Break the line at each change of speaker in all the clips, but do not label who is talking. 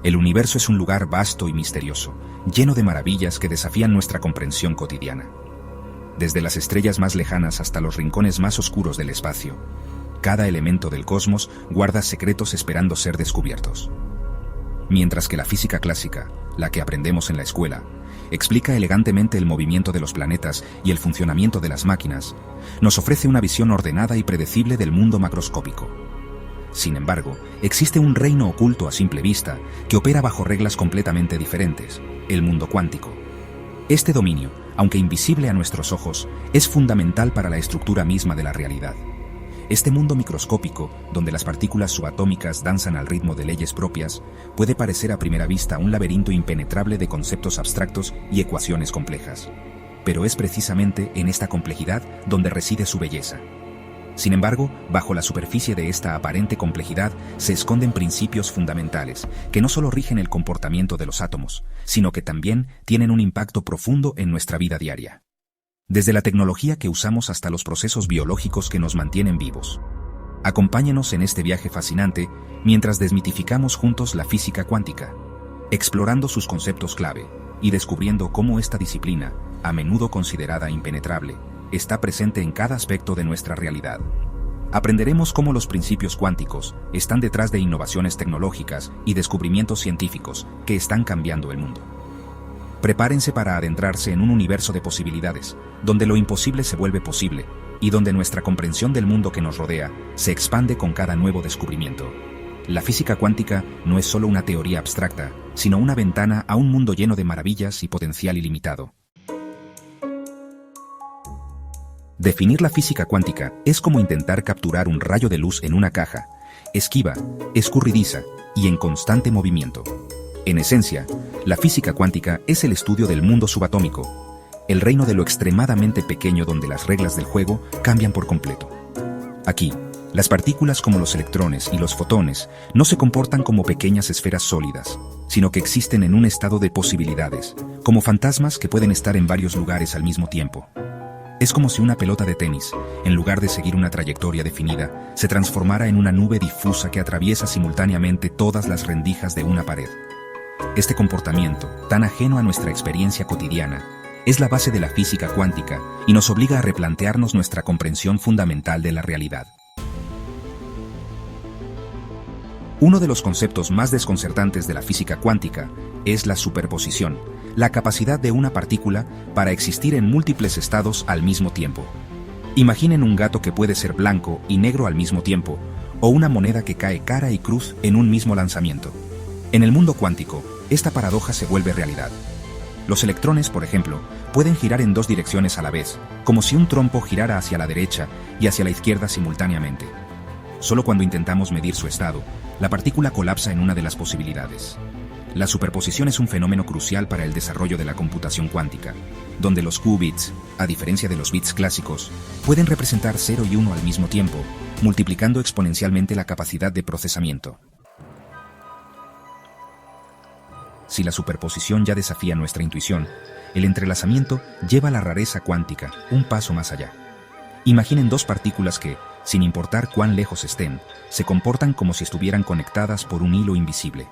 El universo es un lugar vasto y misterioso, lleno de maravillas que desafían nuestra comprensión cotidiana. Desde las estrellas más lejanas hasta los rincones más oscuros del espacio, cada elemento del cosmos guarda secretos esperando ser descubiertos. Mientras que la física clásica, la que aprendemos en la escuela, explica elegantemente el movimiento de los planetas y el funcionamiento de las máquinas, nos ofrece una visión ordenada y predecible del mundo macroscópico. Sin embargo, existe un reino oculto a simple vista que opera bajo reglas completamente diferentes, el mundo cuántico. Este dominio, aunque invisible a nuestros ojos, es fundamental para la estructura misma de la realidad. Este mundo microscópico, donde las partículas subatómicas danzan al ritmo de leyes propias, puede parecer a primera vista un laberinto impenetrable de conceptos abstractos y ecuaciones complejas. Pero es precisamente en esta complejidad donde reside su belleza. Sin embargo, bajo la superficie de esta aparente complejidad se esconden principios fundamentales que no solo rigen el comportamiento de los átomos, sino que también tienen un impacto profundo en nuestra vida diaria. Desde la tecnología que usamos hasta los procesos biológicos que nos mantienen vivos. Acompáñenos en este viaje fascinante mientras desmitificamos juntos la física cuántica, explorando sus conceptos clave y descubriendo cómo esta disciplina, a menudo considerada impenetrable, está presente en cada aspecto de nuestra realidad. Aprenderemos cómo los principios cuánticos están detrás de innovaciones tecnológicas y descubrimientos científicos que están cambiando el mundo. Prepárense para adentrarse en un universo de posibilidades, donde lo imposible se vuelve posible y donde nuestra comprensión del mundo que nos rodea se expande con cada nuevo descubrimiento. La física cuántica no es solo una teoría abstracta, sino una ventana a un mundo lleno de maravillas y potencial ilimitado. Definir la física cuántica es como intentar capturar un rayo de luz en una caja, esquiva, escurridiza y en constante movimiento. En esencia, la física cuántica es el estudio del mundo subatómico, el reino de lo extremadamente pequeño donde las reglas del juego cambian por completo. Aquí, las partículas como los electrones y los fotones no se comportan como pequeñas esferas sólidas, sino que existen en un estado de posibilidades, como fantasmas que pueden estar en varios lugares al mismo tiempo. Es como si una pelota de tenis, en lugar de seguir una trayectoria definida, se transformara en una nube difusa que atraviesa simultáneamente todas las rendijas de una pared. Este comportamiento, tan ajeno a nuestra experiencia cotidiana, es la base de la física cuántica y nos obliga a replantearnos nuestra comprensión fundamental de la realidad. Uno de los conceptos más desconcertantes de la física cuántica es la superposición, la capacidad de una partícula para existir en múltiples estados al mismo tiempo. Imaginen un gato que puede ser blanco y negro al mismo tiempo, o una moneda que cae cara y cruz en un mismo lanzamiento. En el mundo cuántico, esta paradoja se vuelve realidad. Los electrones, por ejemplo, pueden girar en dos direcciones a la vez, como si un trompo girara hacia la derecha y hacia la izquierda simultáneamente. Solo cuando intentamos medir su estado, la partícula colapsa en una de las posibilidades. La superposición es un fenómeno crucial para el desarrollo de la computación cuántica, donde los qubits, a diferencia de los bits clásicos, pueden representar 0 y 1 al mismo tiempo, multiplicando exponencialmente la capacidad de procesamiento. Si la superposición ya desafía nuestra intuición, el entrelazamiento lleva la rareza cuántica un paso más allá. Imaginen dos partículas que, sin importar cuán lejos estén, se comportan como si estuvieran conectadas por un hilo invisible.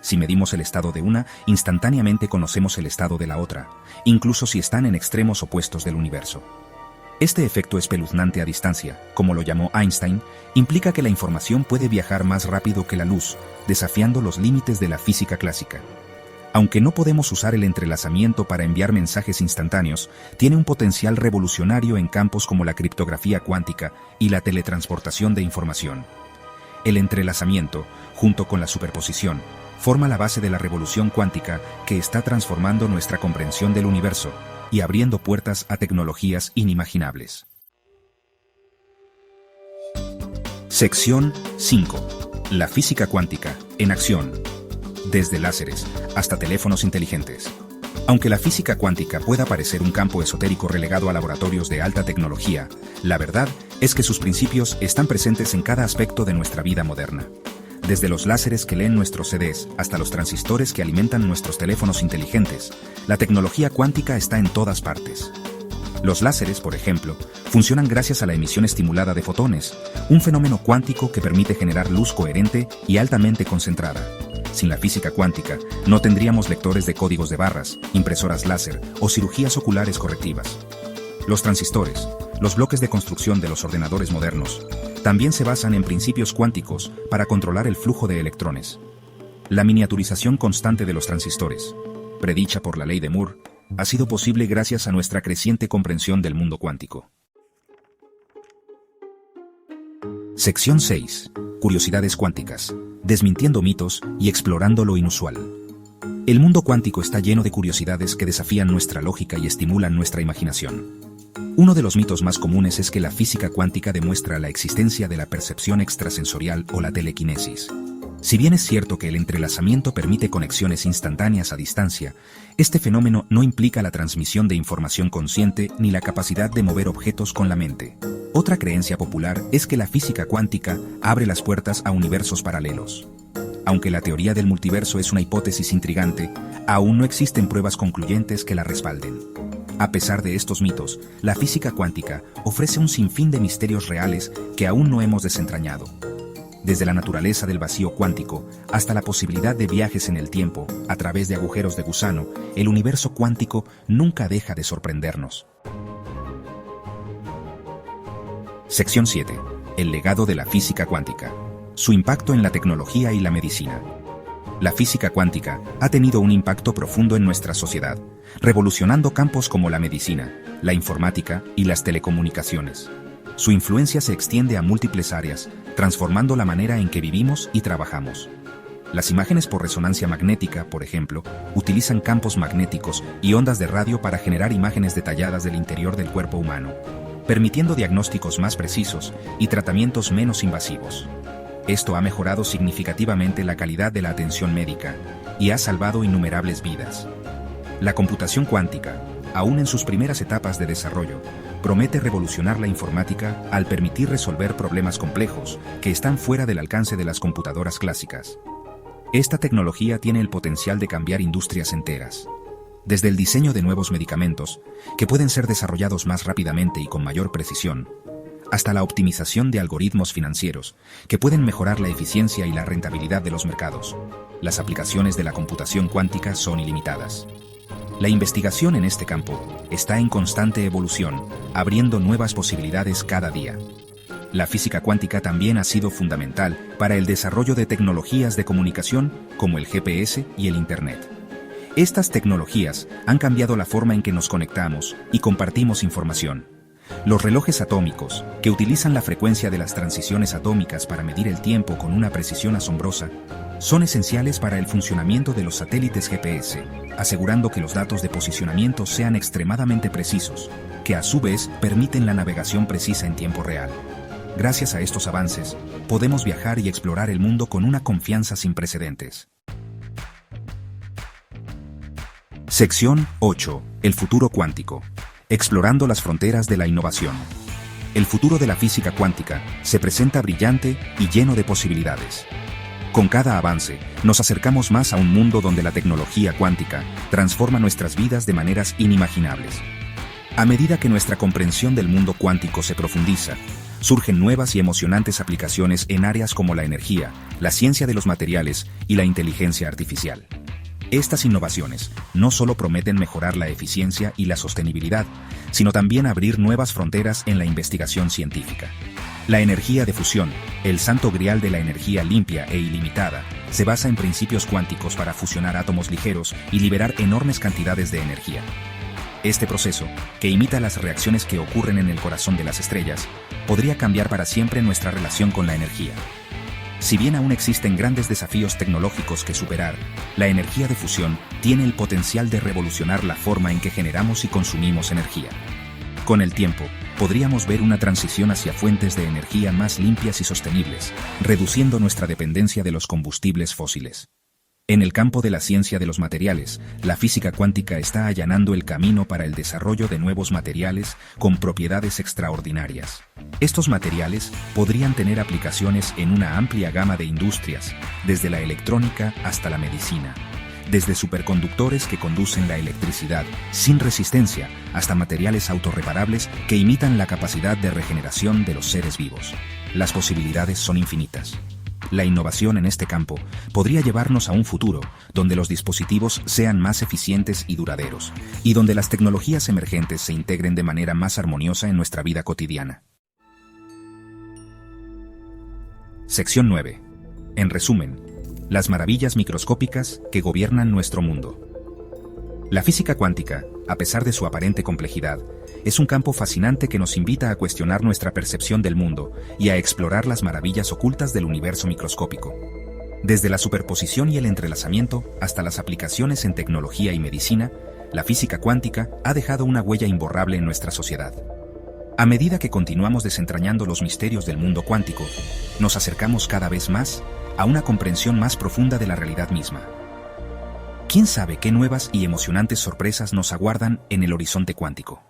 Si medimos el estado de una, instantáneamente conocemos el estado de la otra, incluso si están en extremos opuestos del universo. Este efecto espeluznante a distancia, como lo llamó Einstein, implica que la información puede viajar más rápido que la luz, desafiando los límites de la física clásica. Aunque no podemos usar el entrelazamiento para enviar mensajes instantáneos, tiene un potencial revolucionario en campos como la criptografía cuántica y la teletransportación de información. El entrelazamiento, junto con la superposición, forma la base de la revolución cuántica que está transformando nuestra comprensión del universo y abriendo puertas a tecnologías inimaginables. Sección 5. La física cuántica, en acción. Desde láseres hasta teléfonos inteligentes. Aunque la física cuántica pueda parecer un campo esotérico relegado a laboratorios de alta tecnología, la verdad es que sus principios están presentes en cada aspecto de nuestra vida moderna. Desde los láseres que leen nuestros CDs hasta los transistores que alimentan nuestros teléfonos inteligentes, la tecnología cuántica está en todas partes. Los láseres, por ejemplo, funcionan gracias a la emisión estimulada de fotones, un fenómeno cuántico que permite generar luz coherente y altamente concentrada. Sin la física cuántica, no tendríamos lectores de códigos de barras, impresoras láser o cirugías oculares correctivas. Los transistores, los bloques de construcción de los ordenadores modernos, también se basan en principios cuánticos para controlar el flujo de electrones. La miniaturización constante de los transistores, predicha por la ley de Moore, ha sido posible gracias a nuestra creciente comprensión del mundo cuántico. Sección 6. Curiosidades cuánticas, desmintiendo mitos y explorando lo inusual. El mundo cuántico está lleno de curiosidades que desafían nuestra lógica y estimulan nuestra imaginación. Uno de los mitos más comunes es que la física cuántica demuestra la existencia de la percepción extrasensorial o la telequinesis. Si bien es cierto que el entrelazamiento permite conexiones instantáneas a distancia, este fenómeno no implica la transmisión de información consciente ni la capacidad de mover objetos con la mente. Otra creencia popular es que la física cuántica abre las puertas a universos paralelos. Aunque la teoría del multiverso es una hipótesis intrigante, aún no existen pruebas concluyentes que la respalden. A pesar de estos mitos, la física cuántica ofrece un sinfín de misterios reales que aún no hemos desentrañado. Desde la naturaleza del vacío cuántico hasta la posibilidad de viajes en el tiempo a través de agujeros de gusano, el universo cuántico nunca deja de sorprendernos. Sección 7. El legado de la física cuántica. Su impacto en la tecnología y la medicina. La física cuántica ha tenido un impacto profundo en nuestra sociedad, revolucionando campos como la medicina, la informática y las telecomunicaciones. Su influencia se extiende a múltiples áreas, transformando la manera en que vivimos y trabajamos. Las imágenes por resonancia magnética, por ejemplo, utilizan campos magnéticos y ondas de radio para generar imágenes detalladas del interior del cuerpo humano, permitiendo diagnósticos más precisos y tratamientos menos invasivos. Esto ha mejorado significativamente la calidad de la atención médica y ha salvado innumerables vidas. La computación cuántica, aún en sus primeras etapas de desarrollo, promete revolucionar la informática al permitir resolver problemas complejos que están fuera del alcance de las computadoras clásicas. Esta tecnología tiene el potencial de cambiar industrias enteras. Desde el diseño de nuevos medicamentos, que pueden ser desarrollados más rápidamente y con mayor precisión, hasta la optimización de algoritmos financieros, que pueden mejorar la eficiencia y la rentabilidad de los mercados. Las aplicaciones de la computación cuántica son ilimitadas. La investigación en este campo está en constante evolución, abriendo nuevas posibilidades cada día. La física cuántica también ha sido fundamental para el desarrollo de tecnologías de comunicación como el GPS y el Internet. Estas tecnologías han cambiado la forma en que nos conectamos y compartimos información. Los relojes atómicos, que utilizan la frecuencia de las transiciones atómicas para medir el tiempo con una precisión asombrosa, son esenciales para el funcionamiento de los satélites GPS, asegurando que los datos de posicionamiento sean extremadamente precisos, que a su vez permiten la navegación precisa en tiempo real. Gracias a estos avances, podemos viajar y explorar el mundo con una confianza sin precedentes. Sección 8. El futuro cuántico. Explorando las fronteras de la innovación. El futuro de la física cuántica se presenta brillante y lleno de posibilidades. Con cada avance, nos acercamos más a un mundo donde la tecnología cuántica transforma nuestras vidas de maneras inimaginables. A medida que nuestra comprensión del mundo cuántico se profundiza, surgen nuevas y emocionantes aplicaciones en áreas como la energía, la ciencia de los materiales y la inteligencia artificial. Estas innovaciones no solo prometen mejorar la eficiencia y la sostenibilidad, sino también abrir nuevas fronteras en la investigación científica. La energía de fusión, el santo grial de la energía limpia e ilimitada, se basa en principios cuánticos para fusionar átomos ligeros y liberar enormes cantidades de energía. Este proceso, que imita las reacciones que ocurren en el corazón de las estrellas, podría cambiar para siempre nuestra relación con la energía. Si bien aún existen grandes desafíos tecnológicos que superar, la energía de fusión tiene el potencial de revolucionar la forma en que generamos y consumimos energía. Con el tiempo, podríamos ver una transición hacia fuentes de energía más limpias y sostenibles, reduciendo nuestra dependencia de los combustibles fósiles. En el campo de la ciencia de los materiales, la física cuántica está allanando el camino para el desarrollo de nuevos materiales con propiedades extraordinarias. Estos materiales podrían tener aplicaciones en una amplia gama de industrias, desde la electrónica hasta la medicina, desde superconductores que conducen la electricidad sin resistencia hasta materiales autorreparables que imitan la capacidad de regeneración de los seres vivos. Las posibilidades son infinitas. La innovación en este campo podría llevarnos a un futuro donde los dispositivos sean más eficientes y duraderos, y donde las tecnologías emergentes se integren de manera más armoniosa en nuestra vida cotidiana. Sección 9. En resumen, las maravillas microscópicas que gobiernan nuestro mundo. La física cuántica, a pesar de su aparente complejidad, es un campo fascinante que nos invita a cuestionar nuestra percepción del mundo y a explorar las maravillas ocultas del universo microscópico. Desde la superposición y el entrelazamiento hasta las aplicaciones en tecnología y medicina, la física cuántica ha dejado una huella imborrable en nuestra sociedad. A medida que continuamos desentrañando los misterios del mundo cuántico, nos acercamos cada vez más a una comprensión más profunda de la realidad misma. ¿Quién sabe qué nuevas y emocionantes sorpresas nos aguardan en el horizonte cuántico?